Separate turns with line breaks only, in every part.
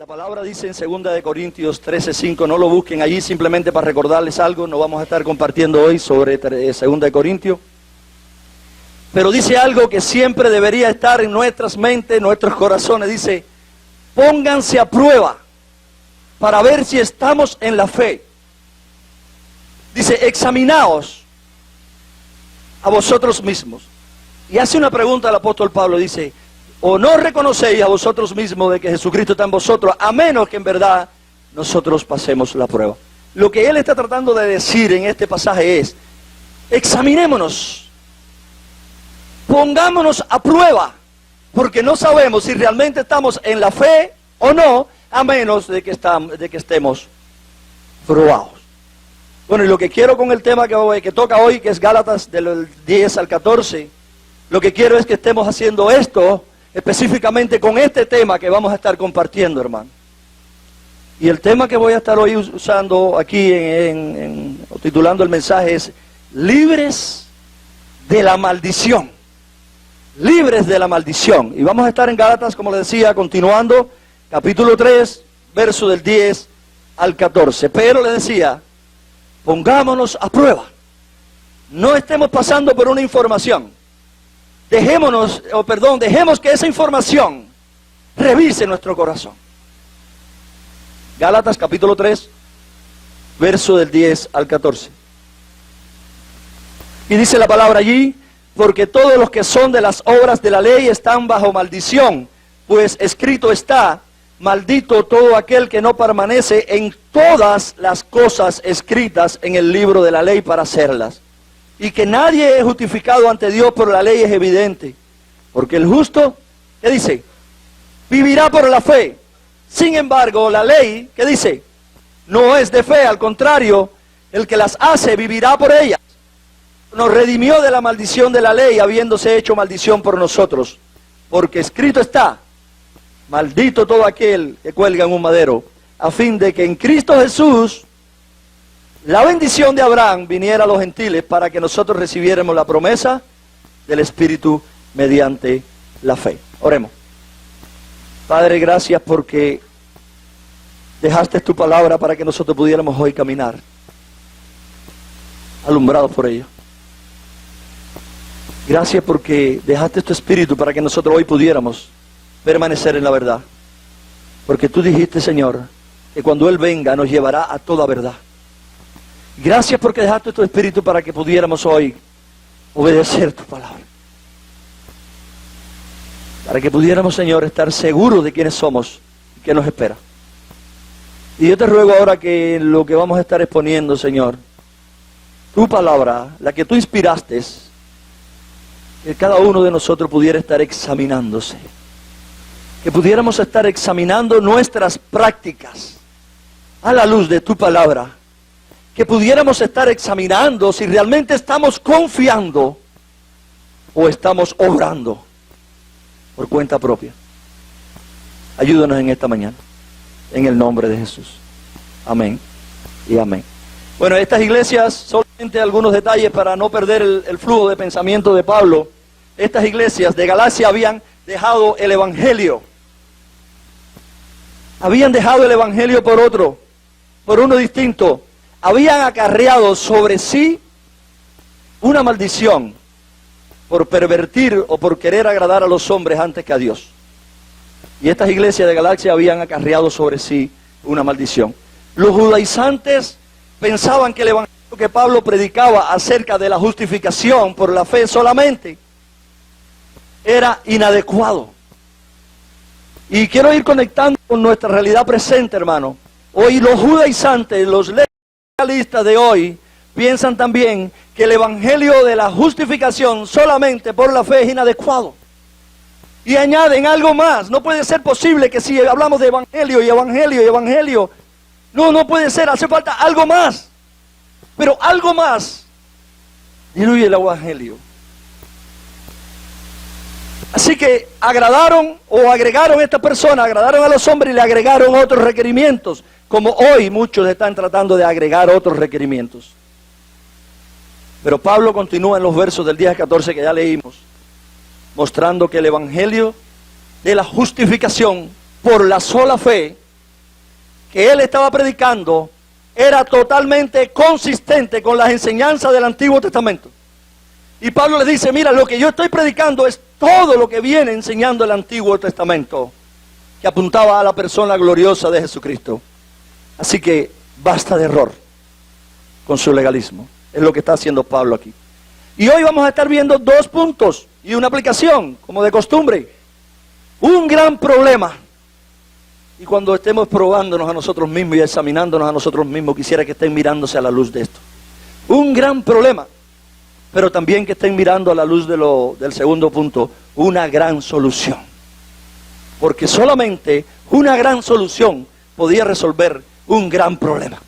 La palabra dice en 2 Corintios 13:5, no lo busquen allí, simplemente para recordarles algo, no vamos a estar compartiendo hoy sobre 2 Corintios. Pero dice algo que siempre debería estar en nuestras mentes, en nuestros corazones. Dice, pónganse a prueba para ver si estamos en la fe. Dice, examinaos a vosotros mismos. Y hace una pregunta al apóstol Pablo, dice, ¿o no reconocéis a vosotros mismos de que Jesucristo está en vosotros, a menos que en verdad nosotros pasemos la prueba? Lo que él está tratando de decir en este pasaje es, examinémonos, pongámonos a prueba, porque no sabemos si realmente estamos en la fe o no, a menos de que estemos probados. Bueno, y lo que quiero con el tema que toca hoy, que es Gálatas del 10 al 14, lo que quiero es que estemos haciendo esto específicamente con este tema que vamos a estar compartiendo, hermano. Y el tema que voy a estar hoy usando aquí, titulando el mensaje es libres de la maldición. Libres de la maldición. Y vamos a estar en Gálatas, como les decía, continuando, capítulo 3, verso del 10 al 14. Pero les decía, pongámonos a prueba. No estemos pasando por una información. Dejemos que esa información revise nuestro corazón. Gálatas capítulo 3, verso del 10 al 14. Y dice la palabra allí, porque todos los que son de las obras de la ley están bajo maldición, pues escrito está, maldito todo aquel que no permanece en todas las cosas escritas en el libro de la ley para hacerlas. Y que nadie es justificado ante Dios por la ley es evidente. Porque el justo, ¿qué dice? Vivirá por la fe. Sin embargo, la ley, ¿qué dice? No es de fe, al contrario, el que las hace vivirá por ellas. Nos redimió de la maldición de la ley, habiéndose hecho maldición por nosotros. Porque escrito está, maldito todo aquel que cuelga en un madero, a fin de que en Cristo Jesús la bendición de Abraham viniera a los gentiles para que nosotros recibiéramos la promesa del Espíritu mediante la fe. Oremos. Padre, gracias porque dejaste tu palabra para que nosotros pudiéramos hoy caminar, alumbrados por ella. Gracias porque dejaste tu Espíritu para que nosotros hoy pudiéramos permanecer en la verdad. Porque tú dijiste, Señor, que cuando Él venga nos llevará a toda verdad. Gracias porque dejaste tu Espíritu para que pudiéramos hoy obedecer tu palabra. Para que pudiéramos, Señor, estar seguros de quiénes somos y qué nos espera. Y yo te ruego ahora que lo que vamos a estar exponiendo, Señor, tu palabra, la que tú inspiraste, que cada uno de nosotros pudiera estar examinándose. Que pudiéramos estar examinando nuestras prácticas a la luz de tu palabra. Que pudiéramos estar examinando si realmente estamos confiando o estamos obrando por cuenta propia. Ayúdanos en esta mañana, en el nombre de Jesús. Amén y amén. Bueno, estas iglesias, solamente algunos detalles para no perder el flujo de pensamiento de Pablo. Estas iglesias de Galacia habían dejado el evangelio. Habían dejado el evangelio por uno distinto. Habían acarreado sobre sí una maldición por pervertir o por querer agradar a los hombres antes que a Dios. Y estas iglesias de Galacia habían acarreado sobre sí una maldición. Los judaizantes pensaban que el evangelio que Pablo predicaba acerca de la justificación por la fe solamente era inadecuado. Y quiero ir conectando con nuestra realidad presente, hermano. Hoy los judaizantes, los legalistas de hoy, piensan también que el evangelio de la justificación solamente por la fe es inadecuado. Y añaden algo más. No puede ser posible que si hablamos de evangelio y evangelio y evangelio, no puede ser, hace falta algo más. Pero algo más diluye el evangelio. Así que agradaron estas personas, agradaron a los hombres y le agregaron otros requerimientos, como hoy muchos están tratando de agregar otros requerimientos. Pero Pablo continúa en los versos del 10 al 14 que ya leímos, mostrando que el evangelio de la justificación por la sola fe que él estaba predicando era totalmente consistente con las enseñanzas del Antiguo Testamento. Y Pablo le dice, mira, lo que yo estoy predicando es todo lo que viene enseñando el Antiguo Testamento, que apuntaba a la persona gloriosa de Jesucristo. Así que basta de error con su legalismo. Es lo que está haciendo Pablo aquí. Y hoy vamos a estar viendo 2 puntos y una aplicación, como de costumbre. Un gran problema. Y cuando estemos probándonos a nosotros mismos y examinándonos a nosotros mismos, quisiera que estén mirándose a la luz de esto. Un gran problema, pero también que estén mirando a la luz del segundo punto, una gran solución. Porque solamente una gran solución podía resolver un gran problema.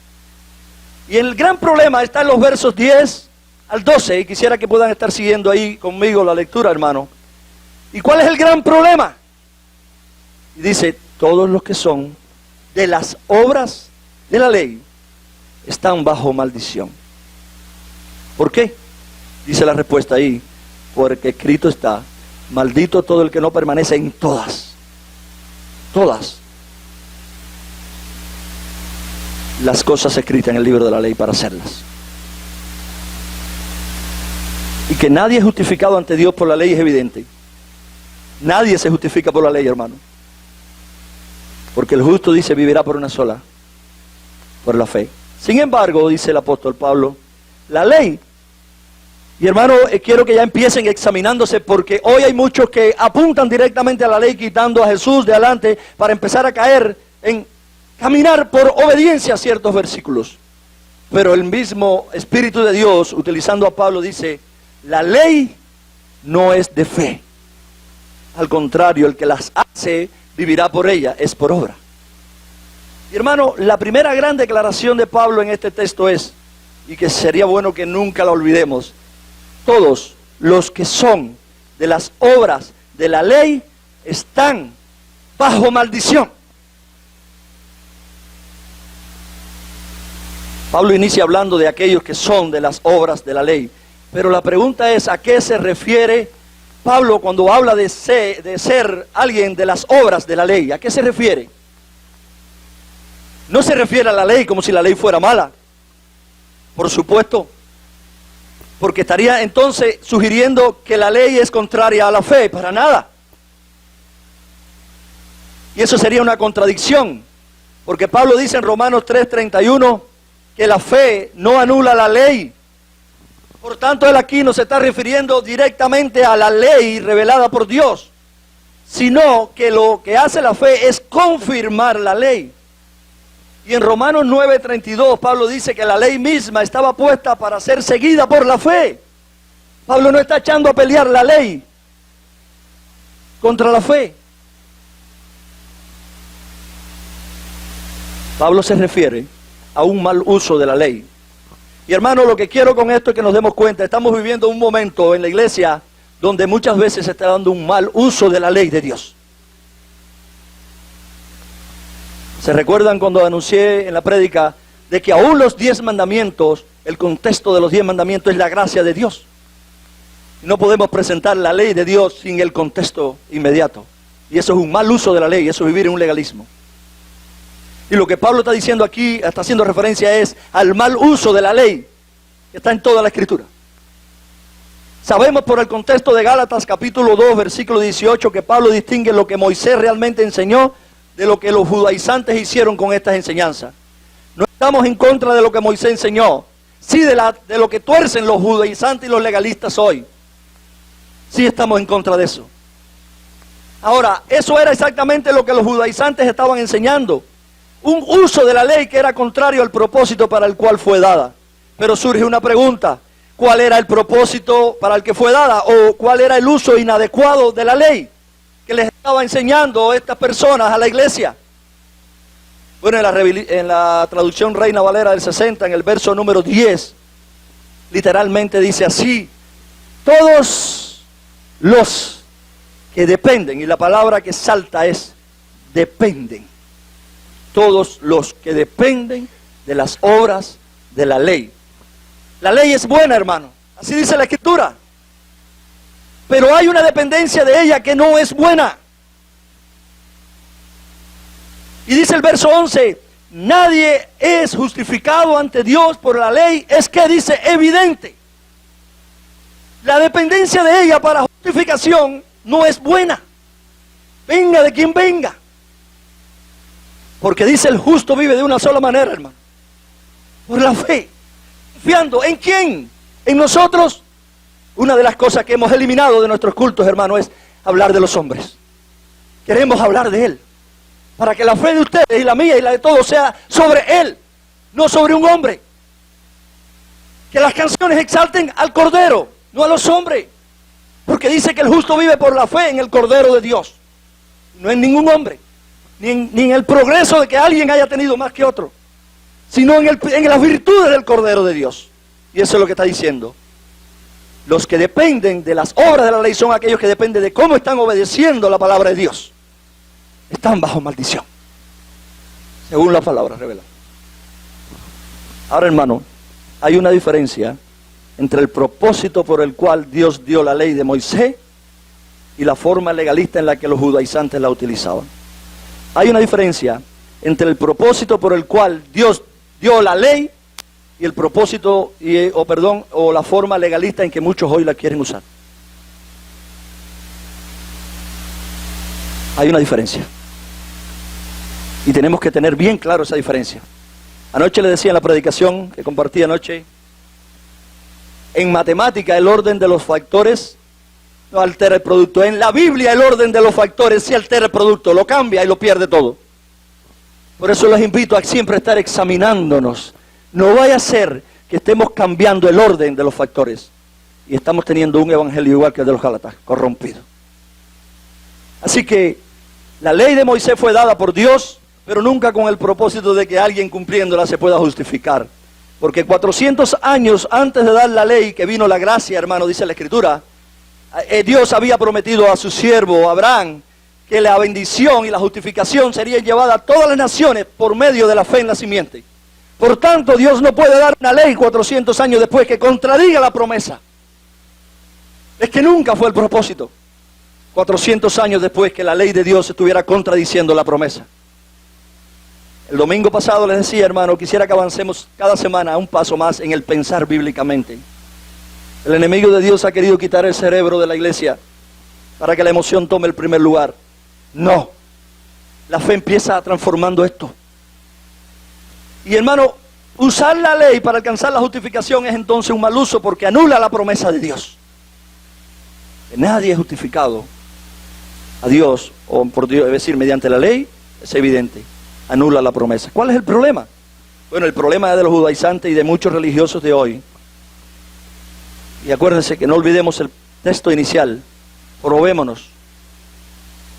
Y el gran problema está en los versos 10 al 12, y quisiera que puedan estar siguiendo ahí conmigo la lectura, hermano. ¿Y cuál es el gran problema? Y dice, todos los que son de las obras de la ley están bajo maldición. ¿Por qué? Dice la respuesta ahí, porque escrito está, maldito todo el que no permanece en todas las cosas escritas en el libro de la ley para hacerlas. Y que nadie es justificado ante Dios por la ley es evidente. Nadie se justifica por la ley, hermano. Porque el justo, dice, vivirá por una sola, por la fe. Sin embargo, dice el apóstol Pablo, la ley, y hermano, quiero que ya empiecen examinándose, porque hoy hay muchos que apuntan directamente a la ley, quitando a Jesús de adelante, para empezar a caer en caminar por obediencia a ciertos versículos. Pero el mismo Espíritu de Dios, utilizando a Pablo, dice, la ley no es de fe. Al contrario, el que las hace vivirá por ella, es por obra. Y hermano, la primera gran declaración de Pablo en este texto es, y que sería bueno que nunca la olvidemos, todos los que son de las obras de la ley están bajo maldición. Pablo inicia hablando de aquellos que son de las obras de la ley, pero la pregunta es, ¿a qué se refiere Pablo cuando habla de ser alguien de las obras de la ley? ¿A qué se refiere? No se refiere a la ley como si la ley fuera mala, por supuesto, porque estaría entonces sugiriendo que la ley es contraria a la fe, para nada. Y eso sería una contradicción, porque Pablo dice en Romanos 3:31 que la fe no anula la ley. Por tanto, él aquí no se está refiriendo directamente a la ley revelada por Dios, sino que lo que hace la fe es confirmar la ley. Y en Romanos 9:32 Pablo dice que la ley misma estaba puesta para ser seguida por la fe. Pablo no está echando a pelear la ley contra la fe. Pablo se refiere a un mal uso de la ley. Y hermano, lo que quiero con esto es que nos demos cuenta, estamos viviendo un momento en la iglesia donde muchas veces se está dando un mal uso de la ley de Dios. ¿Se recuerdan cuando anuncié en la prédica de que aún los 10 mandamientos, el contexto de los 10 mandamientos es la gracia de Dios? No podemos presentar la ley de Dios sin el contexto inmediato. Y eso es un mal uso de la ley, eso es vivir en un legalismo. Y lo que Pablo está diciendo aquí, está haciendo referencia es al mal uso de la ley, que está en toda la Escritura. Sabemos por el contexto de Gálatas capítulo 2, versículo 18, que Pablo distingue lo que Moisés realmente enseñó de lo que los judaizantes hicieron con estas enseñanzas. No estamos en contra de lo que Moisés enseñó, sí de lo que tuercen los judaizantes y los legalistas hoy. Sí estamos en contra de eso. Ahora, eso era exactamente lo que los judaizantes estaban enseñando. Un uso de la ley que era contrario al propósito para el cual fue dada. Pero surge una pregunta, ¿cuál era el propósito para el que fue dada? ¿O cuál era el uso inadecuado de la ley que les estaba enseñando estas personas a la iglesia? Bueno, en la traducción Reina Valera del 60, en el verso número 10, literalmente dice así: todos los que dependen, y la palabra que salta es dependen. Todos los que dependen de las obras de la ley. La ley es buena, hermano, así dice la Escritura. Pero hay una dependencia de ella que no es buena. Y dice el verso 11, nadie es justificado ante Dios por la ley, es que dice evidente. La dependencia de ella para justificación no es buena. Venga de quien venga. Porque dice el justo vive de una sola manera, hermano. Por la fe. ¿Confiando en quién? En nosotros. Una de las cosas que hemos eliminado de nuestros cultos, hermano, es hablar de los hombres. Queremos hablar de Él. Para que la fe de ustedes y la mía y la de todos sea sobre Él, no sobre un hombre. Que las canciones exalten al Cordero, no a los hombres. Porque dice que el justo vive por la fe en el Cordero de Dios. No en ningún hombre. Ni en el progreso de que alguien haya tenido más que otro. Sino en las virtudes del Cordero de Dios. Y eso es lo que está diciendo. Los que dependen de las obras de la ley son aquellos que dependen de cómo están obedeciendo la palabra de Dios. Están bajo maldición. Según la palabra revelada. Ahora, hermano, hay una diferencia entre el propósito por el cual Dios dio la ley de Moisés y la forma legalista en la que los judaizantes la utilizaban. Hay una diferencia entre el propósito por el cual Dios dio la ley y el propósito, o la forma legalista en que muchos hoy la quieren usar. Hay una diferencia. Y tenemos que tener bien claro esa diferencia. Anoche le decía en la predicación que compartí anoche, en matemática el orden de los factores no altera el producto. En la Biblia el orden de los factores sí altera el producto, lo cambia y lo pierde todo. Por eso les invito a siempre estar examinándonos. No vaya a ser que estemos cambiando el orden de los factores y estamos teniendo un evangelio igual que el de los Gálatas, corrompido. Así que la ley de Moisés fue dada por Dios, pero nunca con el propósito de que alguien cumpliéndola se pueda justificar. Porque 400 años antes de dar la ley, que vino la gracia, hermano, dice la Escritura, Dios había prometido a su siervo Abraham que la bendición y la justificación serían llevadas a todas las naciones por medio de la fe en la simiente. Por tanto, Dios no puede dar una ley 400 años después que contradiga la promesa. Es que nunca fue el propósito. 400 años después que la ley de Dios estuviera contradiciendo la promesa. El domingo pasado les decía, hermano, quisiera que avancemos cada semana un paso más en el pensar bíblicamente. El enemigo de Dios ha querido quitar el cerebro de la iglesia para que la emoción tome el primer lugar. No. La fe empieza transformando esto. Y hermano, usar la ley para alcanzar la justificación es entonces un mal uso porque anula la promesa de Dios. Que nadie es justificado a Dios, o por Dios, es decir, mediante la ley, es evidente. Anula la promesa. ¿Cuál es el problema? Bueno, el problema es de los judaizantes y de muchos religiosos de hoy. Y acuérdense que no olvidemos el texto inicial. Probémonos.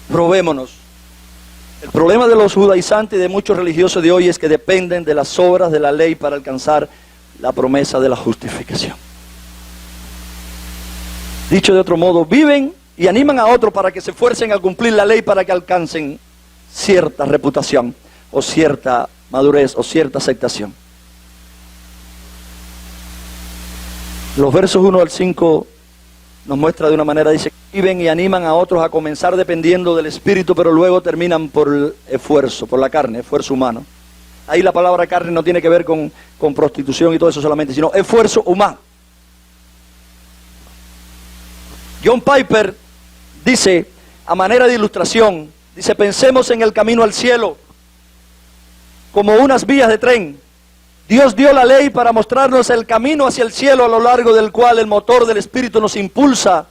El problema de los judaizantes y de muchos religiosos de hoy es que dependen de las obras de la ley para alcanzar la promesa de la justificación. Dicho de otro modo, viven y animan a otros para que se esfuercen a cumplir la ley para que alcancen cierta reputación o cierta madurez o cierta aceptación. Los versos 1 al 5 nos muestra de una manera, dice, viven y animan a otros a comenzar dependiendo del Espíritu, pero luego terminan por el esfuerzo, por la carne, esfuerzo humano. Ahí la palabra carne no tiene que ver con prostitución y todo eso solamente, sino esfuerzo humano. John Piper dice, a manera de ilustración, dice, pensemos en el camino al cielo como unas vías de tren. Dios dio la ley para mostrarnos el camino hacia el cielo a lo largo del cual el motor del Espíritu nos impulsa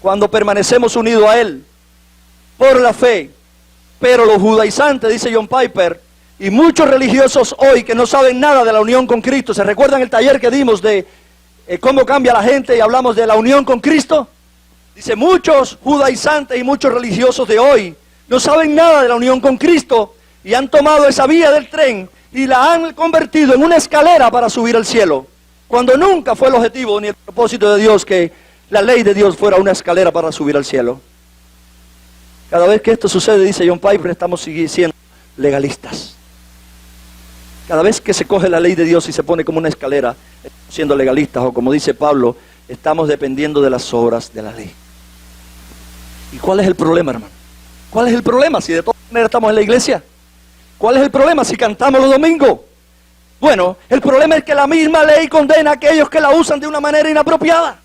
cuando permanecemos unidos a Él por la fe. Pero los judaizantes, dice John Piper, y muchos religiosos hoy que no saben nada de la unión con Cristo, ¿se recuerdan el taller que dimos de cómo cambia la gente y hablamos de la unión con Cristo? Dice, muchos judaizantes y muchos religiosos de hoy no saben nada de la unión con Cristo y han tomado esa vía del tren y la han convertido en una escalera para subir al cielo, cuando nunca fue el objetivo ni el propósito de Dios que la ley de Dios fuera una escalera para subir al cielo. Cada vez que esto sucede, dice John Piper, estamos siendo legalistas. Cada vez que se coge la ley de Dios y se pone como una escalera, estamos siendo legalistas, o como dice Pablo, estamos dependiendo de las obras de la ley. ¿Y cuál es el problema, hermano? ¿Cuál es el problema si de todas maneras estamos en la iglesia? ¿Cuál es el problema si cantamos los domingos? Bueno, el problema es que la misma ley condena a aquellos que la usan de una manera inapropiada.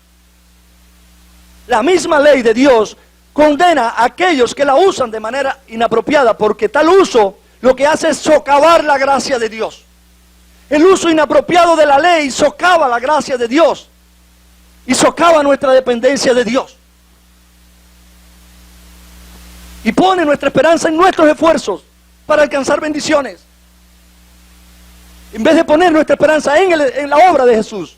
La misma ley de Dios condena a aquellos que la usan de manera inapropiada, porque tal uso lo que hace es socavar la gracia de Dios. El uso inapropiado de la ley socava la gracia de Dios y socava nuestra dependencia de Dios. Y pone nuestra esperanza en nuestros esfuerzos para alcanzar bendiciones, en vez de poner nuestra esperanza en la obra de Jesús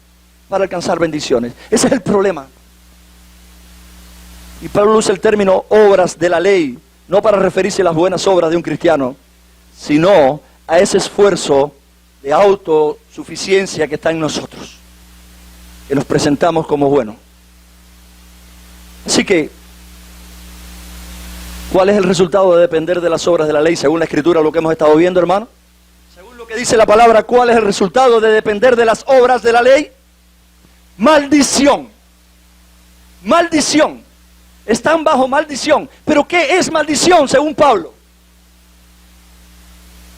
para alcanzar bendiciones. Ese es el problema. Y Pablo usa el término obras de la ley, no para referirse a las buenas obras de un cristiano, sino a ese esfuerzo de autosuficiencia que está en nosotros, que nos presentamos como buenos. Así que, ¿cuál es el resultado de depender de las obras de la ley? Según la Escritura, lo que hemos estado viendo, hermano. Según lo que dice la palabra, ¿cuál es el resultado de depender de las obras de la ley? Maldición. Maldición. Están bajo maldición. ¿Pero qué es maldición según Pablo?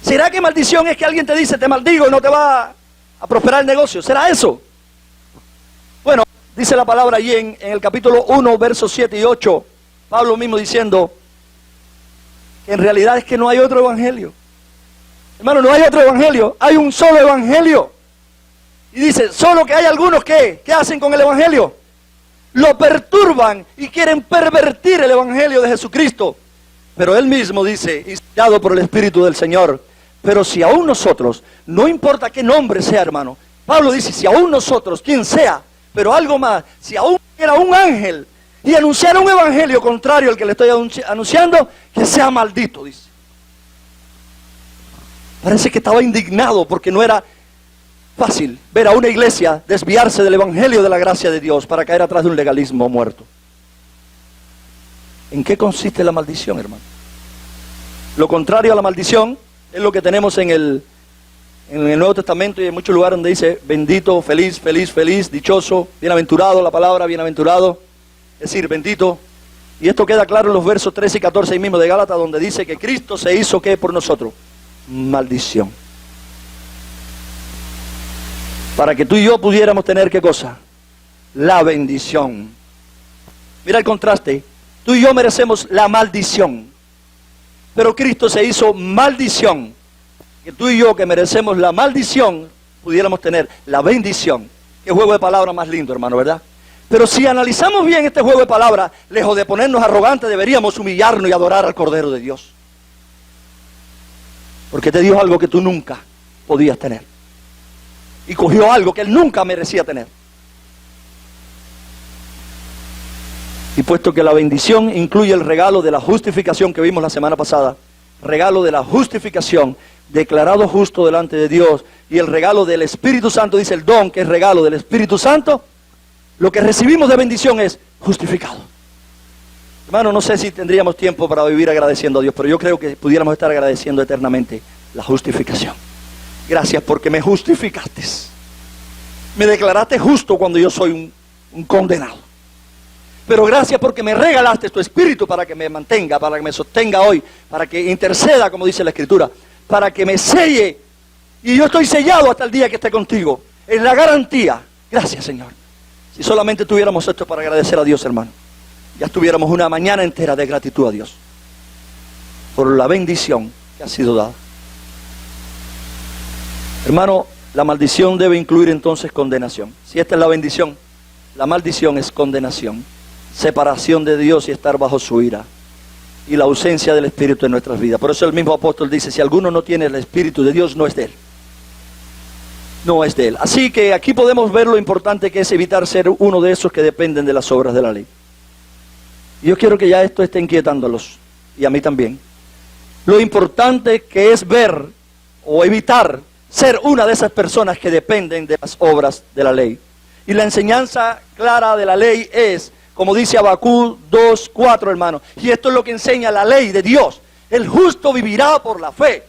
¿Será que maldición es que alguien te dice, te maldigo y no te va a prosperar el negocio? ¿Será eso? Bueno, dice la palabra allí en el capítulo 1, versos 7 y 8, Pablo mismo diciendo que en realidad es que no hay otro evangelio. Hermano, no hay otro evangelio, hay un solo evangelio. Y dice, solo que hay algunos que, ¿qué hacen con el evangelio? Lo perturban y quieren pervertir el evangelio de Jesucristo. Pero él mismo dice, inspirado por el Espíritu del Señor, pero si aún nosotros, no importa qué nombre sea, hermano, Pablo dice, si aún nosotros, quien sea, pero algo más, si aún era un ángel y anunciara un evangelio contrario al que le estoy anunciando, que sea maldito, dice. Parece que estaba indignado porque no era fácil ver a una iglesia desviarse del evangelio de la gracia de Dios para caer atrás de un legalismo muerto. ¿En qué consiste la maldición, hermano? Lo contrario a la maldición es lo que tenemos en el Nuevo Testamento y en muchos lugares donde dice bendito, feliz, feliz, feliz, dichoso, bienaventurado, la palabra bienaventurado, es decir, bendito. Y esto queda claro en los versos 13 y 14 ahí mismo de Gálatas, donde dice que Cristo se hizo, ¿qué? Por nosotros, maldición. Para que tú y yo pudiéramos tener, ¿qué cosa? La bendición. Mira el contraste. Tú y yo merecemos la maldición, pero Cristo se hizo maldición. Que tú y yo, que merecemos la maldición, pudiéramos tener la bendición. Qué juego de palabras más lindo, hermano, ¿verdad? Pero si analizamos bien este juego de palabras, lejos de ponernos arrogantes, deberíamos humillarnos y adorar al Cordero de Dios. Porque te dio algo que tú nunca podías tener. Y cogió algo que él nunca merecía tener. Y puesto que la bendición incluye el regalo de la justificación que vimos la semana pasada, regalo de la justificación, declarado justo delante de Dios, y el regalo del Espíritu Santo, dice el don que es regalo del Espíritu Santo, lo que recibimos de bendición es justificado. Hermano, no sé si tendríamos tiempo para vivir agradeciendo a Dios, pero yo creo que pudiéramos estar agradeciendo eternamente la justificación. Gracias porque me justificaste. Me declaraste justo cuando yo soy un condenado. Pero gracias porque me regalaste tu Espíritu para que me mantenga, para que me sostenga hoy, para que interceda, como dice la Escritura, para que me selle. Y yo estoy sellado hasta el día que esté contigo. Es la garantía. Gracias, Señor. Si solamente tuviéramos esto para agradecer a Dios, hermano, ya estuviéramos una mañana entera de gratitud a Dios por la bendición que ha sido dada. Hermano, la maldición debe incluir entonces condenación. Si esta es la bendición, la maldición es condenación, separación de Dios y estar bajo su ira, y la ausencia del Espíritu en nuestras vidas. Por eso el mismo apóstol dice, si alguno no tiene el Espíritu de Dios, no es de él. No es de él. Así que aquí podemos ver lo importante que es evitar ser uno de esos que dependen de las obras de la ley. Y yo quiero que ya esto esté inquietándolos, y a mí también. Lo importante que es ver o evitar ser una de esas personas que dependen de las obras de la ley. Y la enseñanza clara de la ley es, como dice Habacuc 2:4, hermano, y esto es lo que enseña la ley de Dios: el justo vivirá por la fe.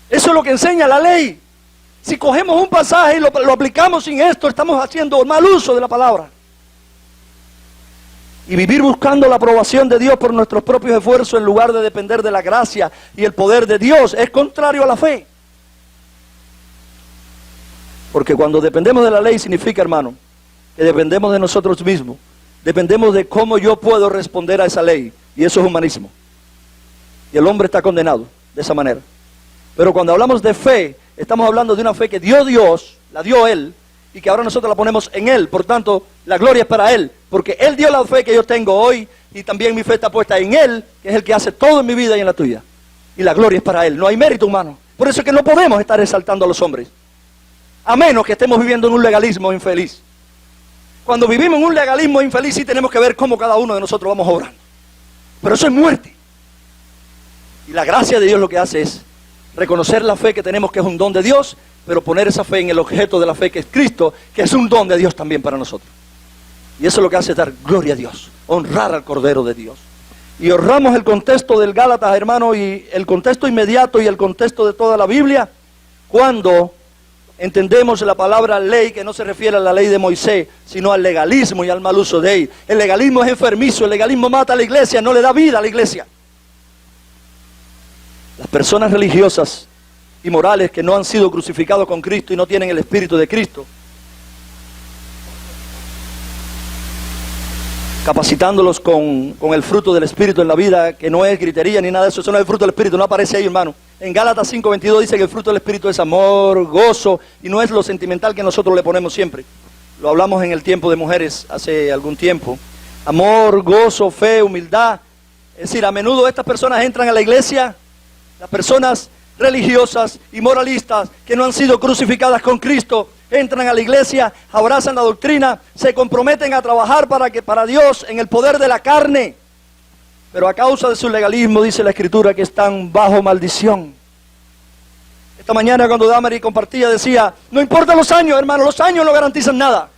Eso es lo que enseña la ley. Si cogemos un pasaje y lo aplicamos sin esto, estamos haciendo mal uso de la palabra. Y vivir buscando la aprobación de Dios por nuestros propios esfuerzos en lugar de depender de la gracia y el poder de Dios es contrario a la fe. Porque cuando dependemos de la ley significa, hermano, que dependemos de nosotros mismos. Dependemos de cómo yo puedo responder a esa ley. Y eso es humanismo. Y el hombre está condenado de esa manera. Pero cuando hablamos de fe, estamos hablando de una fe que dio Dios, la dio Él, y que ahora nosotros la ponemos en Él. Por tanto, la gloria es para Él, porque Él dio la fe que yo tengo hoy, y también mi fe está puesta en Él, que es el que hace todo en mi vida y en la tuya. Y la gloria es para Él, no hay mérito humano. Por eso es que no podemos estar exaltando a los hombres, a menos que estemos viviendo en un legalismo infeliz. Cuando vivimos en un legalismo infeliz, sí tenemos que ver cómo cada uno de nosotros vamos obrando. Pero eso es muerte. Y la gracia de Dios lo que hace es reconocer la fe que tenemos, que es un don de Dios, pero poner esa fe en el objeto de la fe, que es Cristo, que es un don de Dios también para nosotros. Y eso lo que hace es dar gloria a Dios, honrar al Cordero de Dios. Y honramos el contexto del Gálatas, hermano, y el contexto inmediato y el contexto de toda la Biblia, cuando entendemos la palabra ley, que no se refiere a la ley de Moisés, sino al legalismo y al mal uso de ella. El legalismo es enfermizo, el legalismo mata a la iglesia, no le da vida a la iglesia. Las personas religiosas y morales que no han sido crucificados con Cristo y no tienen el Espíritu de Cristo, capacitándolos con el fruto del Espíritu en la vida, que no es gritería ni nada de eso, eso no es el fruto del Espíritu, no aparece ahí, hermano. En Gálatas 5:22 dice que el fruto del Espíritu es amor, gozo, y no es lo sentimental que nosotros le ponemos siempre. Lo hablamos en el tiempo de mujeres hace algún tiempo. Amor, gozo, fe, humildad. Es decir, a menudo estas personas entran a la iglesia, las personas religiosas y moralistas que no han sido crucificadas con Cristo, entran a la iglesia, abrazan la doctrina, se comprometen a trabajar para Dios en el poder de la carne, pero a causa de su legalismo, dice la Escritura, que están bajo maldición. Esta mañana cuando Damaris compartía decía, no importa los años, hermano, los años no garantizan nada,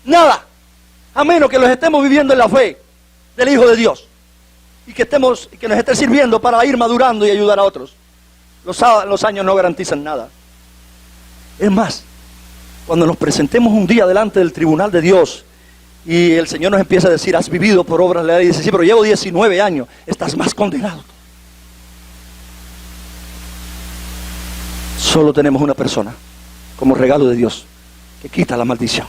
nada, a menos que los estemos viviendo en la fe del Hijo de Dios y que nos esté sirviendo para ir madurando y ayudar a otros. Los años no garantizan nada. Es más, cuando nos presentemos un día delante del tribunal de Dios y el Señor nos empieza a decir, has vivido por obras de la ley, y dice, sí, pero llevo 19 años, estás más condenado. Solo tenemos una persona como regalo de Dios que quita la maldición.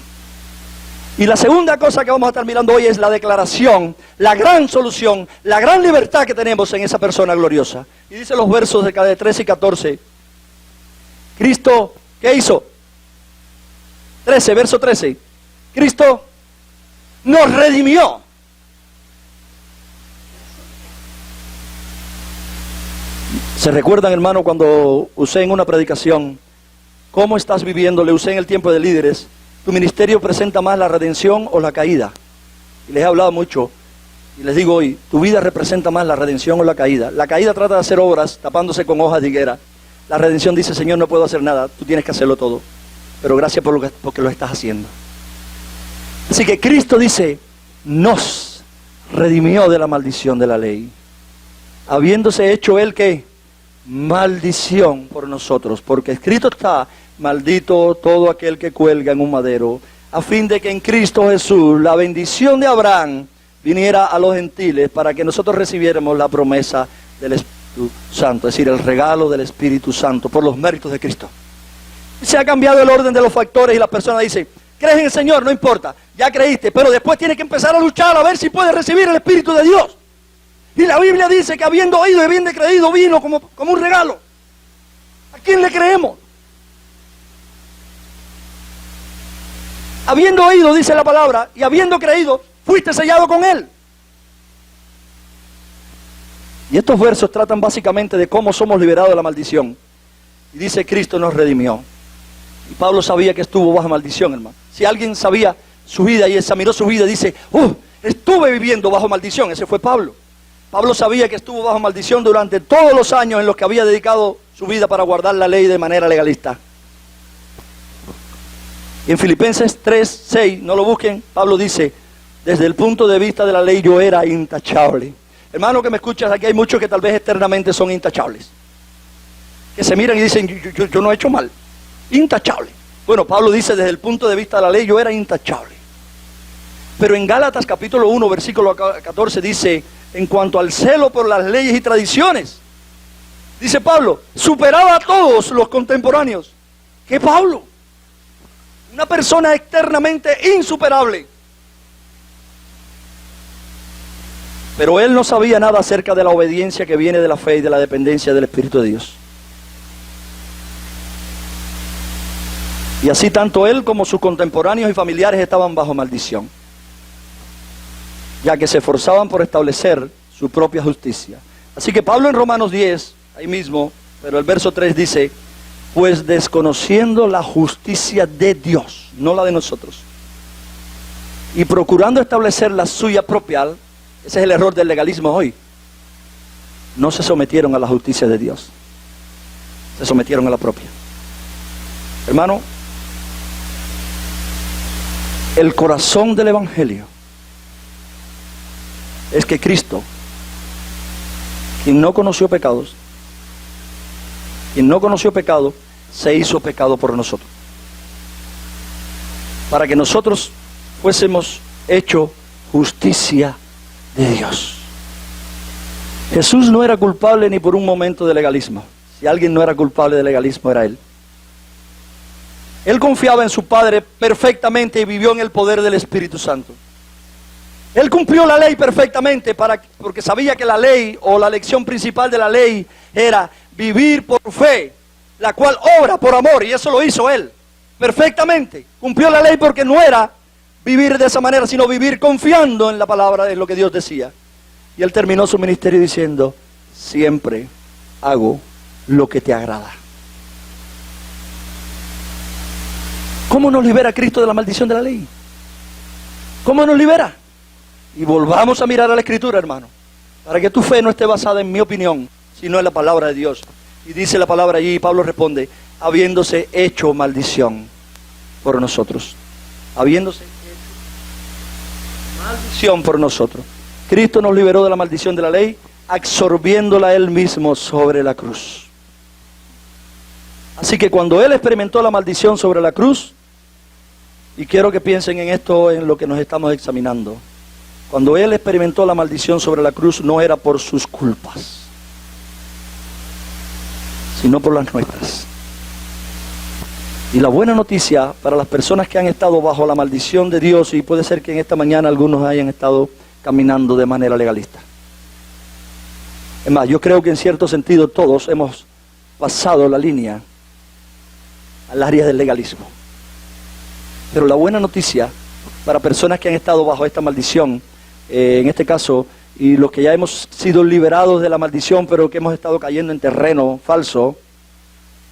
Y la segunda cosa que vamos a estar mirando hoy es la declaración, la gran solución, la gran libertad que tenemos en esa persona gloriosa. Y dice los versos de 13 y 14. Cristo, ¿qué hizo? 13, verso 13. Cristo nos redimió. ¿Se recuerdan, hermano, cuando usé en una predicación cómo estás viviendo? Le usé en el tiempo de líderes. ¿Tu ministerio presenta más la redención o la caída? Y les he hablado mucho, y les digo hoy, tu vida representa más la redención o la caída. La caída trata de hacer obras tapándose con hojas de higuera. La redención dice, Señor, no puedo hacer nada, tú tienes que hacerlo todo. Pero gracias porque lo estás haciendo. Así que Cristo dice, nos redimió de la maldición de la ley, habiéndose hecho Él, ¿qué? Maldición por nosotros, porque escrito está, maldito todo aquel que cuelga en un madero, a fin de que en Cristo Jesús la bendición de Abraham viniera a los gentiles para que nosotros recibiéramos la promesa del Espíritu Santo, es decir, el regalo del Espíritu Santo por los méritos de Cristo. Se ha cambiado el orden de los factores y la persona dice, ¿crees en el Señor? No importa, ya creíste, pero después tienes que empezar a luchar a ver si puedes recibir el Espíritu de Dios. Y la Biblia dice que habiendo oído y habiendo creído vino como un regalo. ¿A quién le creemos? Habiendo oído, dice la palabra, y habiendo creído, fuiste sellado con Él. Y estos versos tratan básicamente de cómo somos liberados de la maldición. Y dice, Cristo nos redimió. Y Pablo sabía que estuvo bajo maldición, hermano. Si alguien sabía su vida y examinó su vida, dice, estuve viviendo bajo maldición. Ese fue Pablo. Pablo sabía que estuvo bajo maldición durante todos los años en los que había dedicado su vida para guardar la ley de manera legalista. Y en Filipenses 3:6, no lo busquen, Pablo dice, desde el punto de vista de la ley yo era intachable. Hermano que me escuchas, aquí hay muchos que tal vez eternamente son intachables. Que se miran y dicen, yo no he hecho mal. Intachable. Bueno, Pablo dice, desde el punto de vista de la ley yo era intachable. Pero en Gálatas capítulo 1, versículo 14 dice, en cuanto al celo por las leyes y tradiciones, dice Pablo, superaba a todos los contemporáneos. ¿Qué Pablo? Una persona externamente insuperable. Pero él no sabía nada acerca de la obediencia que viene de la fe y de la dependencia del Espíritu de Dios. Y así tanto él como sus contemporáneos y familiares estaban bajo maldición, ya que se esforzaban por establecer su propia justicia. Así que Pablo en Romanos 10, ahí mismo, pero el verso 3 dice, pues desconociendo la justicia de Dios, no la de nosotros, y procurando establecer la suya propia, ese es el error del legalismo hoy, no se sometieron a la justicia de Dios, se sometieron a la propia. Hermano, el corazón del Evangelio es que Cristo, quien no conoció pecados, se hizo pecado por nosotros, para que nosotros fuésemos hechos justicia de Dios. Jesús no era culpable ni por un momento de legalismo. Si alguien no era culpable de legalismo, era Él. Él confiaba en su Padre perfectamente y vivió en el poder del Espíritu Santo. Él cumplió la ley perfectamente porque sabía que la ley o la lección principal de la ley era vivir por fe, la cual obra por amor, y eso lo hizo Él perfectamente. Cumplió la ley porque no era vivir de esa manera, sino vivir confiando en la palabra, en lo que Dios decía. Y Él terminó su ministerio diciendo, siempre hago lo que te agrada. ¿Cómo nos libera Cristo de la maldición de la ley? ¿Cómo nos libera? Y volvamos a mirar a la Escritura, hermano, para que tu fe no esté basada en mi opinión, sino en la palabra de Dios. Y dice la palabra allí, y Pablo responde, habiéndose hecho maldición por nosotros. Habiéndose hecho maldición por nosotros. Cristo nos liberó de la maldición de la ley, absorbiéndola Él mismo sobre la cruz. Así que cuando Él experimentó la maldición sobre la cruz, y quiero que piensen en esto, en lo que nos estamos examinando, cuando Él experimentó la maldición sobre la cruz, no era por sus culpas, sino por las nuestras. Y la buena noticia para las personas que han estado bajo la maldición de Dios, y puede ser que en esta mañana algunos hayan estado caminando de manera legalista. Es más, yo creo que en cierto sentido todos hemos pasado la línea al área del legalismo. Pero la buena noticia para personas que han estado bajo esta maldición, en este caso, y los que ya hemos sido liberados de la maldición, pero que hemos estado cayendo en terreno falso,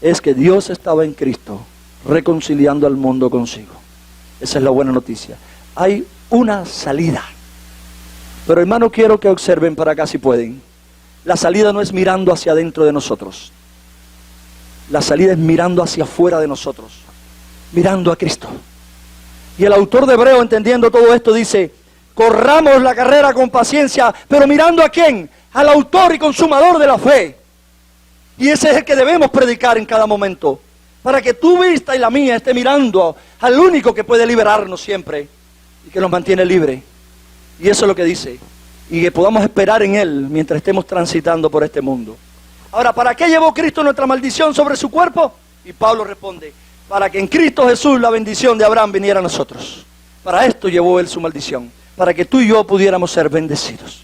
es que Dios estaba en Cristo, reconciliando al mundo consigo. Esa es la buena noticia. Hay una salida. Pero hermano, quiero que observen para acá si pueden. La salida no es mirando hacia adentro de nosotros. La salida es mirando hacia afuera de nosotros, mirando a Cristo. Y el autor de Hebreo, entendiendo todo esto, dice, corramos la carrera con paciencia, pero mirando ¿a quién? Al autor y consumador de la fe. Y ese es el que debemos predicar en cada momento, para que tu vista y la mía esté mirando al único que puede liberarnos siempre y que nos mantiene libres. Y eso es lo que dice, y que podamos esperar en Él mientras estemos transitando por este mundo. Ahora, ¿para qué llevó Cristo nuestra maldición sobre su cuerpo? Y Pablo responde, para que en Cristo Jesús la bendición de Abraham viniera a nosotros. Para esto llevó Él su maldición, para que tú y yo pudiéramos ser bendecidos.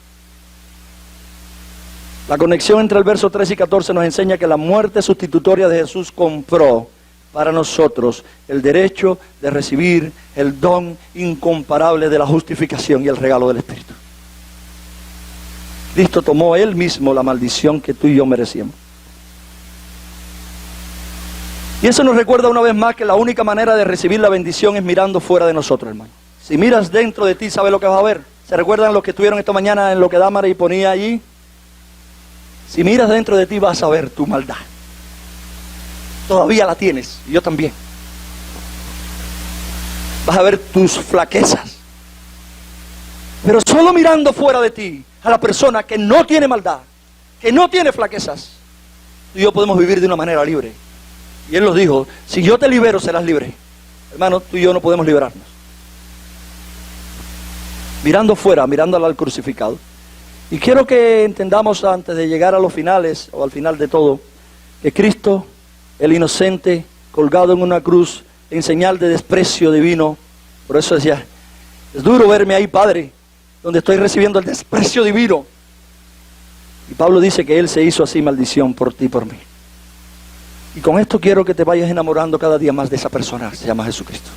La conexión entre el verso 13 y 14 nos enseña que la muerte sustitutoria de Jesús compró para nosotros el derecho de recibir el don incomparable de la justificación y el regalo del Espíritu. Cristo tomó Él mismo la maldición que tú y yo merecíamos. Y eso nos recuerda una vez más que la única manera de recibir la bendición es mirando fuera de nosotros, hermano. Si miras dentro de ti, ¿sabes lo que vas a ver? ¿Se recuerdan los que estuvieron esta mañana en lo que Damaris ponía allí? Si miras dentro de ti vas a ver tu maldad. Todavía la tienes, y yo también. Vas a ver tus flaquezas. Pero solo mirando fuera de ti a la persona que no tiene maldad, que no tiene flaquezas, tú y yo podemos vivir de una manera libre. Y Él nos dijo, si yo te libero serás libre. Hermano, tú y yo no podemos liberarnos. mirando fuera, mirando al crucificado. Y quiero que entendamos antes de llegar a los finales, o al final de todo, que Cristo, el inocente, colgado en una cruz, en señal de desprecio divino, por eso decía, es duro verme ahí, Padre, donde estoy recibiendo el desprecio divino. Y Pablo dice que Él se hizo así maldición por ti y por mí. Y con esto quiero que te vayas enamorando cada día más de esa persona, se llama Jesucristo.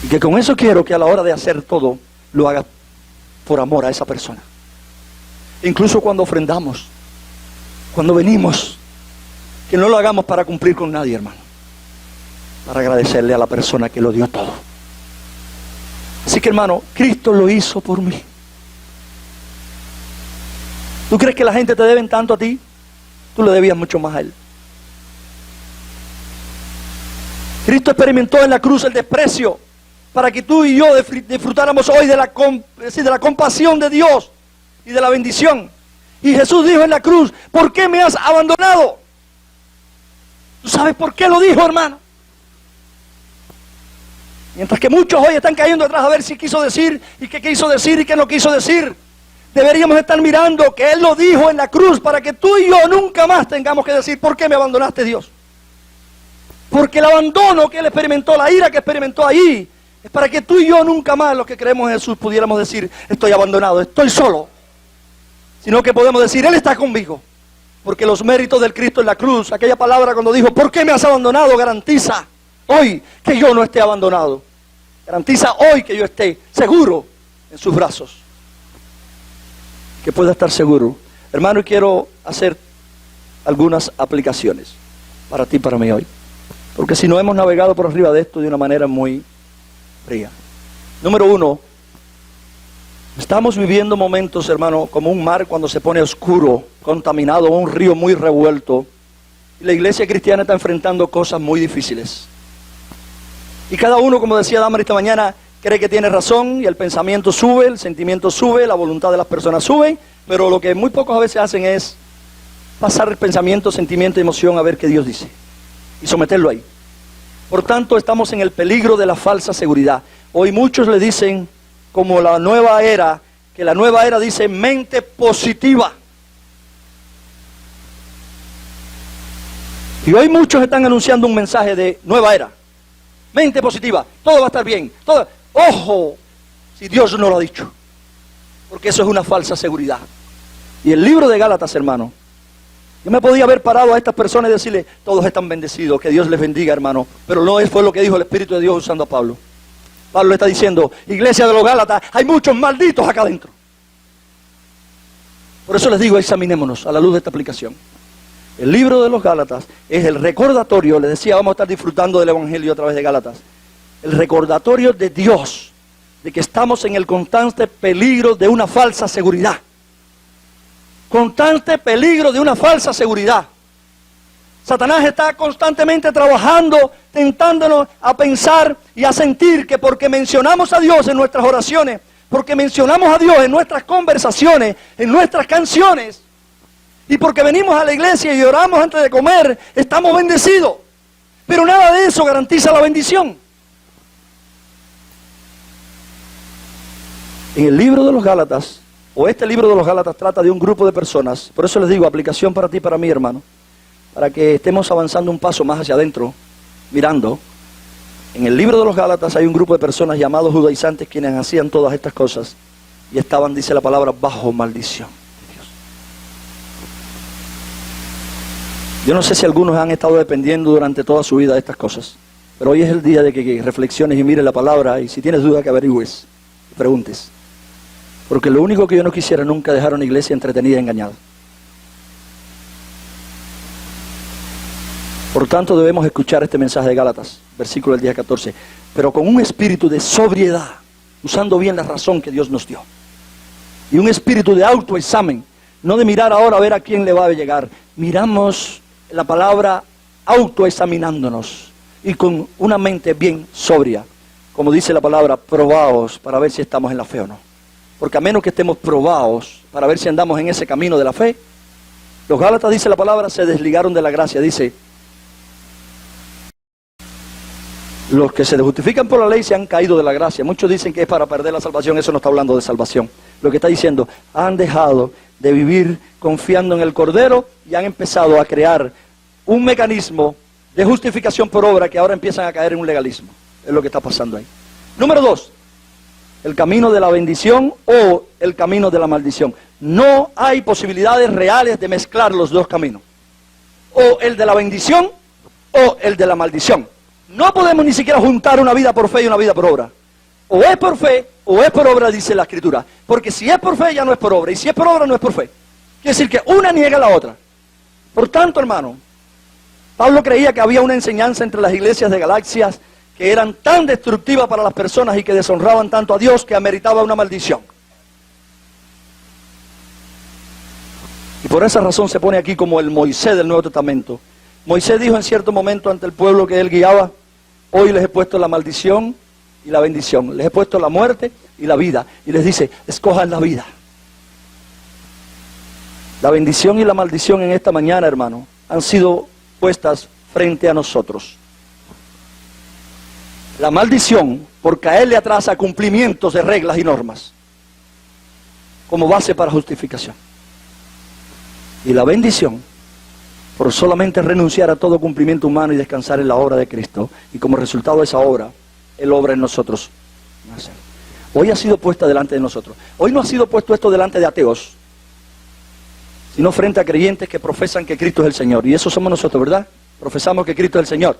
Y que con eso quiero que a la hora de hacer todo, lo hagas por amor a esa persona. Incluso cuando ofrendamos, cuando venimos, que no lo hagamos para cumplir con nadie, hermano. Para agradecerle a la persona que lo dio todo. Así que, hermano, Cristo lo hizo por mí. ¿Tú crees que la gente te debe tanto a ti? Tú le debías mucho más a Él. Cristo experimentó en la cruz el desprecio para que tú y yo disfrutáramos hoy de la compasión de Dios y de la bendición. Y Jesús dijo en la cruz, ¿por qué me has abandonado? ¿Tú sabes por qué lo dijo, hermano? Mientras que muchos hoy están cayendo atrás a ver si quiso decir, y qué quiso decir, y qué no quiso decir. Deberíamos estar mirando que Él lo dijo en la cruz para que tú y yo nunca más tengamos que decir, ¿por qué me abandonaste, Dios? Porque el abandono que Él experimentó, la ira que experimentó ahí, es para que tú y yo nunca más, los que creemos en Jesús, pudiéramos decir, estoy abandonado, estoy solo. Sino que podemos decir, Él está conmigo. Porque los méritos del Cristo en la cruz, aquella palabra cuando dijo, ¿por qué me has abandonado? Garantiza hoy que yo no esté abandonado. Garantiza hoy que yo esté seguro en sus brazos. Que pueda estar seguro. Hermano, y quiero hacer algunas aplicaciones para ti y para mí hoy. Porque si no hemos navegado por arriba de esto de una manera muy fría. Número uno, estamos viviendo momentos, hermano, como un mar cuando se pone oscuro, contaminado, un río muy revuelto. Y la iglesia cristiana está enfrentando cosas muy difíciles. Y cada uno, como decía Damaris esta mañana, cree que tiene razón y el pensamiento sube, el sentimiento sube, la voluntad de las personas sube, pero lo que muy pocos a veces hacen es pasar el pensamiento, sentimiento y emoción a ver qué Dios dice y someterlo ahí. Por tanto, estamos en el peligro de la falsa seguridad. Hoy muchos le dicen, como la nueva era, que la nueva era dice mente positiva. Y hoy muchos están anunciando un mensaje de nueva era. Mente positiva, todo va a estar bien. Todo. Ojo, si Dios no lo ha dicho. Porque eso es una falsa seguridad. Y el libro de Gálatas, hermano, yo me podía haber parado a estas personas y decirle, todos están bendecidos, que Dios les bendiga, hermano. Pero no fue lo que dijo el Espíritu de Dios usando a Pablo. Pablo está diciendo, iglesia de los Gálatas, hay muchos malditos acá adentro. Por eso les digo, examinémonos a la luz de esta aplicación. El libro de los Gálatas es el recordatorio, les decía, vamos a estar disfrutando del Evangelio a través de Gálatas. El recordatorio de Dios, de que estamos en el constante peligro de una falsa seguridad. Constante peligro de una falsa seguridad. Satanás está constantemente trabajando, tentándonos a pensar y a sentir que porque mencionamos a Dios en nuestras oraciones, porque mencionamos a Dios en nuestras conversaciones, en nuestras canciones, y porque venimos a la iglesia y oramos antes de comer, estamos bendecidos. Pero nada de eso garantiza la bendición. En el libro de los Gálatas, o este libro de los Gálatas trata de un grupo de personas, por eso les digo, aplicación para ti y para mí, hermano, para que estemos avanzando un paso más hacia adentro, mirando. En el libro de los Gálatas hay un grupo de personas llamados judaizantes quienes hacían todas estas cosas y estaban, dice la palabra, bajo maldición. Yo no sé si algunos han estado dependiendo durante toda su vida de estas cosas, pero hoy es el día de que reflexiones y mires la palabra, y si tienes duda que averigües y preguntes. Porque lo único que yo no quisiera nunca dejar una iglesia entretenida y engañada. Por tanto debemos escuchar este mensaje de Gálatas, versículo del día 14, pero con un espíritu de sobriedad, usando bien la razón que Dios nos dio. Y un espíritu de autoexamen, no de mirar ahora a ver a quién le va a llegar. Miramos la palabra autoexaminándonos y con una mente bien sobria. Como dice la palabra, probaos para ver si estamos en la fe o no. Porque a menos que estemos probados para ver si andamos en ese camino de la fe, los Gálatas, dice la palabra, se desligaron de la gracia. Dice, Los que se justifican por la ley se han caído de la gracia. Muchos dicen que es para perder la salvación. Eso no está hablando de salvación. Lo que está diciendo, han dejado de vivir confiando en el Cordero y han empezado a crear un mecanismo de justificación por obra que ahora empiezan a caer en un legalismo. Es lo que está pasando ahí. Número 2, el camino de la bendición o el camino de la maldición. No hay posibilidades reales de mezclar los dos caminos. O el de la bendición o el de la maldición. No podemos ni siquiera juntar una vida por fe y una vida por obra. O es por fe o es por obra, dice la Escritura. Porque si es por fe ya no es por obra. Y si es por obra no es por fe. Quiere decir que una niega a la otra. Por tanto, hermano, Pablo creía que había una enseñanza entre las iglesias de Galacias que eran tan destructivas para las personas y que deshonraban tanto a Dios que ameritaba una maldición. Y por esa razón se pone aquí como el Moisés del Nuevo Testamento. Moisés dijo en cierto momento ante el pueblo que él guiaba, hoy les he puesto la maldición y la bendición, les he puesto la muerte y la vida. Y les dice, escojan la vida. La bendición y la maldición en esta mañana, hermano, han sido puestas frente a nosotros. La maldición por caerle atrás a cumplimientos de reglas y normas como base para justificación. Y la bendición por solamente renunciar a todo cumplimiento humano y descansar en la obra de Cristo. Y como resultado de esa obra, Él obra en nosotros. Hoy ha sido puesta delante de nosotros. Hoy no ha sido puesto esto delante de ateos, sino frente a creyentes que profesan que Cristo es el Señor. Y eso somos nosotros, ¿verdad? Profesamos que Cristo es el Señor.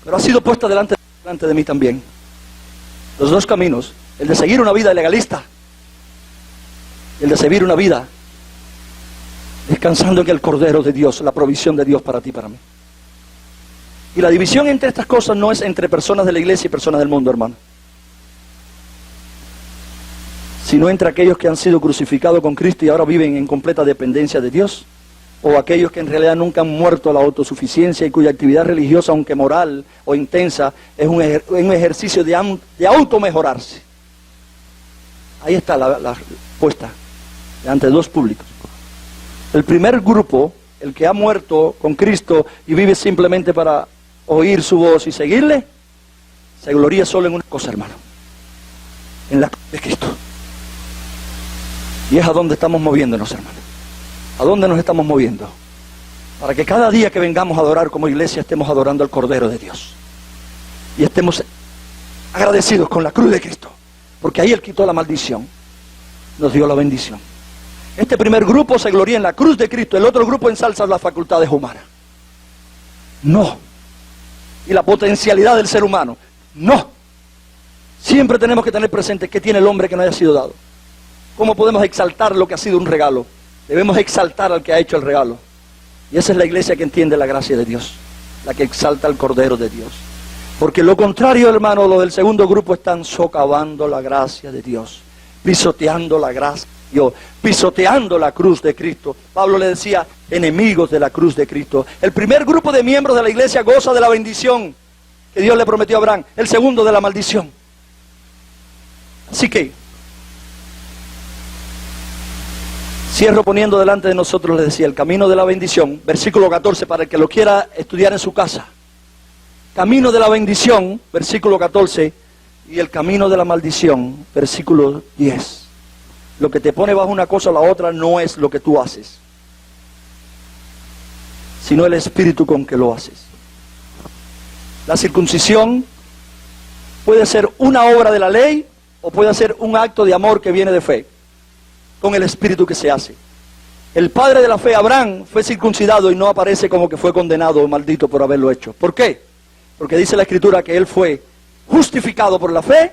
Pero ha sido puesta delante de mí también. Los dos caminos. El de seguir una vida legalista. Y el de seguir una vida descansando en el Cordero de Dios, la provisión de Dios para ti y para mí. Y la división entre estas cosas no es entre personas de la iglesia y personas del mundo, hermano, sino entre aquellos que han sido crucificados con Cristo y ahora viven en completa dependencia de Dios, o aquellos que en realidad nunca han muerto a la autosuficiencia y cuya actividad religiosa, aunque moral o intensa, es un ejercicio de automejorarse. Ahí está la puesta ante dos públicos. El primer grupo, el que ha muerto con Cristo y vive simplemente para oír su voz y seguirle, se gloría solo en una cosa, hermano: en la cruz de Cristo. Y es a donde estamos moviéndonos, hermano. ¿A dónde nos estamos moviendo? Para que cada día que vengamos a adorar como iglesia estemos adorando al Cordero de Dios. Y estemos agradecidos con la cruz de Cristo. Porque ahí Él quitó la maldición, nos dio la bendición. Este primer grupo se gloría en la cruz de Cristo, el otro grupo ensalza las facultades humanas. No. Y la potencialidad del ser humano. No. Siempre tenemos que tener presente qué tiene el hombre que no haya sido dado. ¿Cómo podemos exaltar lo que ha sido un regalo? Debemos exaltar al que ha hecho el regalo. Y esa es la iglesia que entiende la gracia de Dios, la que exalta al Cordero de Dios. Porque lo contrario, hermano, lo del segundo grupo, están socavando la gracia de Dios, pisoteando la gracia de Dios, pisoteando la cruz de Cristo. Pablo le decía, enemigos de la cruz de Cristo. El primer grupo de miembros de la iglesia goza de la bendición que Dios le prometió a Abraham, el segundo de la maldición. Así que cierro poniendo delante de nosotros, les decía, el camino de la bendición, versículo 14, para el que lo quiera estudiar en su casa. Camino de la bendición, versículo 14, y el camino de la maldición, versículo 10. Lo que te pone bajo una cosa o la otra no es lo que tú haces, sino el espíritu con que lo haces. La circuncisión puede ser una obra de la ley o puede ser un acto de amor que viene de fe, con el espíritu que se hace. El padre de la fe, Abraham, fue circuncidado y no aparece como que fue condenado o maldito por haberlo hecho. ¿Por qué? Porque dice la Escritura que él fue justificado por la fe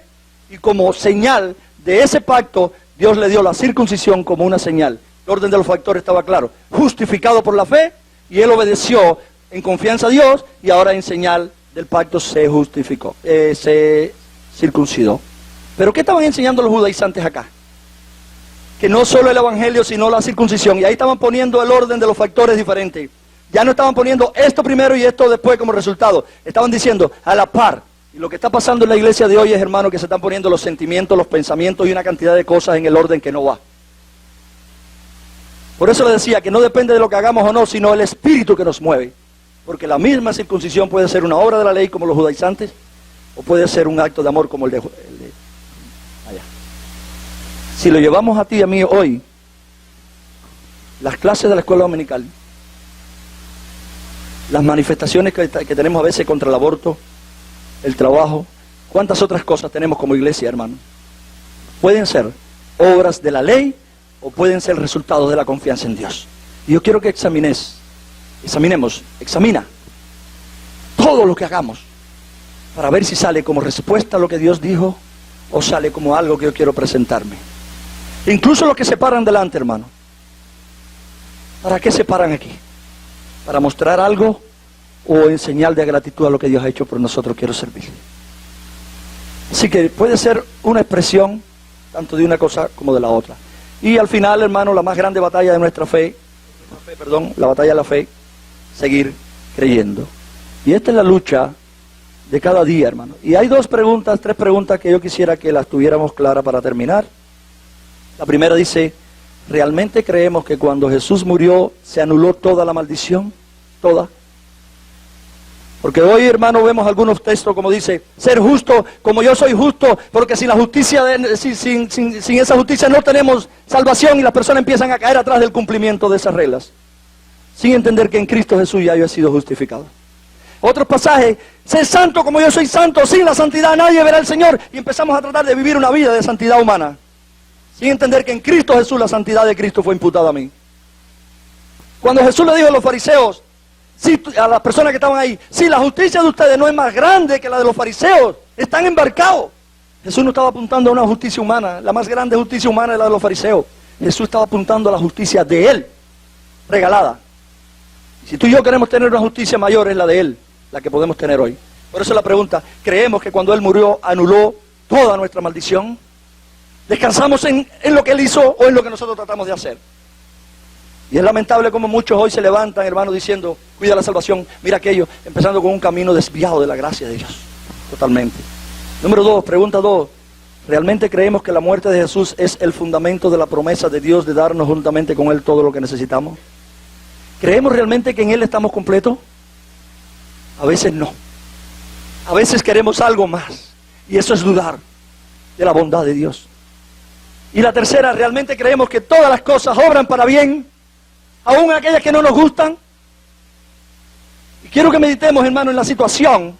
y como señal de ese pacto Dios le dio la circuncisión como una señal. El orden de los factores estaba claro: justificado por la fe, y él obedeció en confianza a Dios, y ahora en señal del pacto se justificó, se circuncidó. ¿Pero qué estaban enseñando los judaizantes acá? Que no solo el evangelio, sino la circuncisión. Y ahí estaban poniendo el orden de los factores diferentes. Ya no estaban poniendo esto primero y esto después como resultado. Estaban diciendo a la par. Y lo que está pasando en la iglesia de hoy es, hermano, que se están poniendo los sentimientos, los pensamientos y una cantidad de cosas en el orden que no va. Por eso le decía que no depende de lo que hagamos o no, sino el espíritu que nos mueve. Porque la misma circuncisión puede ser una obra de la ley como los judaizantes, o puede ser un acto de amor como el de allá. Si lo llevamos a ti y a mí hoy, las clases de la escuela dominical, las manifestaciones que tenemos a veces contra el aborto, el trabajo, cuántas otras cosas tenemos como iglesia, hermano, pueden ser obras de la ley o pueden ser resultados de la confianza en Dios. Y yo quiero que examina todo lo que hagamos para ver si sale como respuesta a lo que Dios dijo o sale como algo que yo quiero presentarme. Incluso los que se paran delante, hermano. ¿Para qué se paran aquí? ¿Para mostrar algo o en señal de gratitud a lo que Dios ha hecho por nosotros? Quiero servir. Así que puede ser una expresión tanto de una cosa como de la otra. Y al final, hermano, la más grande batalla de nuestra fe, la batalla de la fe, seguir creyendo. Y esta es la lucha de cada día, hermano. Y hay tres preguntas que yo quisiera que las tuviéramos claras para terminar. La primera dice, ¿realmente creemos que cuando Jesús murió se anuló toda la maldición? Toda. Porque hoy, hermano, vemos algunos textos como dice, ser justo como yo soy justo, porque sin la justicia, sin esa justicia no tenemos salvación, y las personas empiezan a caer atrás del cumplimiento de esas reglas, sin entender que en Cristo Jesús ya yo he sido justificado. Otros pasajes, ser santo como yo soy santo, sin la santidad nadie verá al Señor, y empezamos a tratar de vivir una vida de santidad humana, sin entender que en Cristo Jesús la santidad de Cristo fue imputada a mí. Cuando Jesús le dijo a los fariseos, a las personas que estaban ahí, si la justicia de ustedes no es más grande que la de los fariseos, están embarcados. Jesús no estaba apuntando a una justicia humana, la más grande justicia humana es la de los fariseos. Jesús estaba apuntando a la justicia de Él, regalada. Si tú y yo queremos tener una justicia mayor, es la de Él, la que podemos tener hoy. Por eso la pregunta, ¿creemos que cuando Él murió anuló toda nuestra maldición? ¿Descansamos en lo que Él hizo o en lo que nosotros tratamos de hacer? Y es lamentable como muchos hoy se levantan, hermanos, diciendo, cuida la salvación, mira aquello, empezando con un camino desviado de la gracia de Dios, totalmente. Número 2, pregunta 2, ¿realmente creemos que la muerte de Jesús es el fundamento de la promesa de Dios de darnos juntamente con Él todo lo que necesitamos? ¿Creemos realmente que en Él estamos completos? A veces no. A veces queremos algo más, y eso es dudar de la bondad de Dios. Y la tercera, ¿realmente creemos que todas las cosas obran para bien, aún aquellas que no nos gustan? Y quiero que meditemos, hermano, en la situación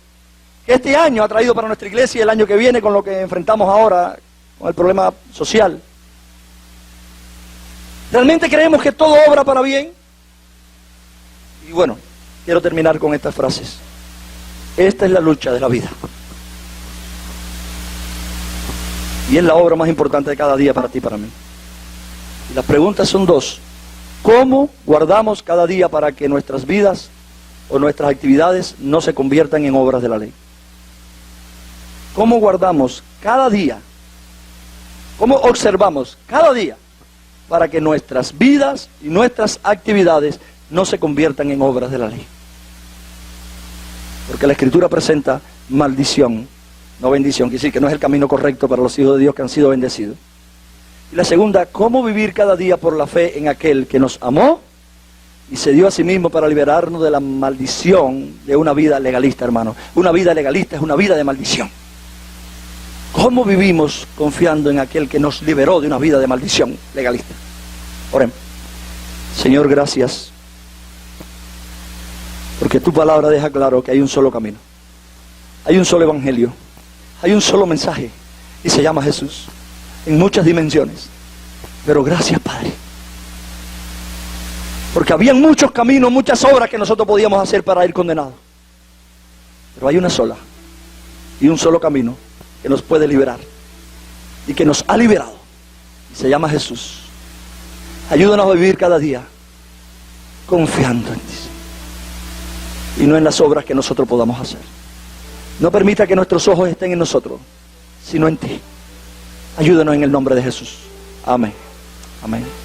que este año ha traído para nuestra iglesia y el año que viene con lo que enfrentamos ahora, con el problema social. ¿Realmente creemos que todo obra para bien? Y bueno, quiero terminar con estas frases. Esta es la lucha de la vida. Y es la obra más importante de cada día para ti y para mí. Y las preguntas son dos. ¿Cómo guardamos cada día para que nuestras vidas o nuestras actividades no se conviertan en obras de la ley? ¿Cómo guardamos cada día? ¿Cómo observamos cada día para que nuestras vidas y nuestras actividades no se conviertan en obras de la ley? Porque la Escritura presenta maldición, no bendición, quiere decir que no es el camino correcto para los hijos de Dios que han sido bendecidos. Y la segunda, ¿cómo vivir cada día por la fe en aquel que nos amó y se dio a sí mismo para liberarnos de la maldición de una vida legalista, hermano? Una vida legalista es una vida de maldición. ¿Cómo vivimos confiando en aquel que nos liberó de una vida de maldición legalista? Oremos. Señor, gracias, porque tu palabra deja claro que hay un solo camino, hay un solo evangelio, hay un solo mensaje, y se llama Jesús, en muchas dimensiones. Pero gracias, Padre, porque habían muchos caminos, muchas obras que nosotros podíamos hacer para ir condenados, pero hay una sola y un solo camino que nos puede liberar y que nos ha liberado, y se llama Jesús. Ayúdanos a vivir cada día confiando en ti y no en las obras que nosotros podamos hacer. No permita que nuestros ojos estén en nosotros, sino en ti. Ayúdanos en el nombre de Jesús. Amén. Amén.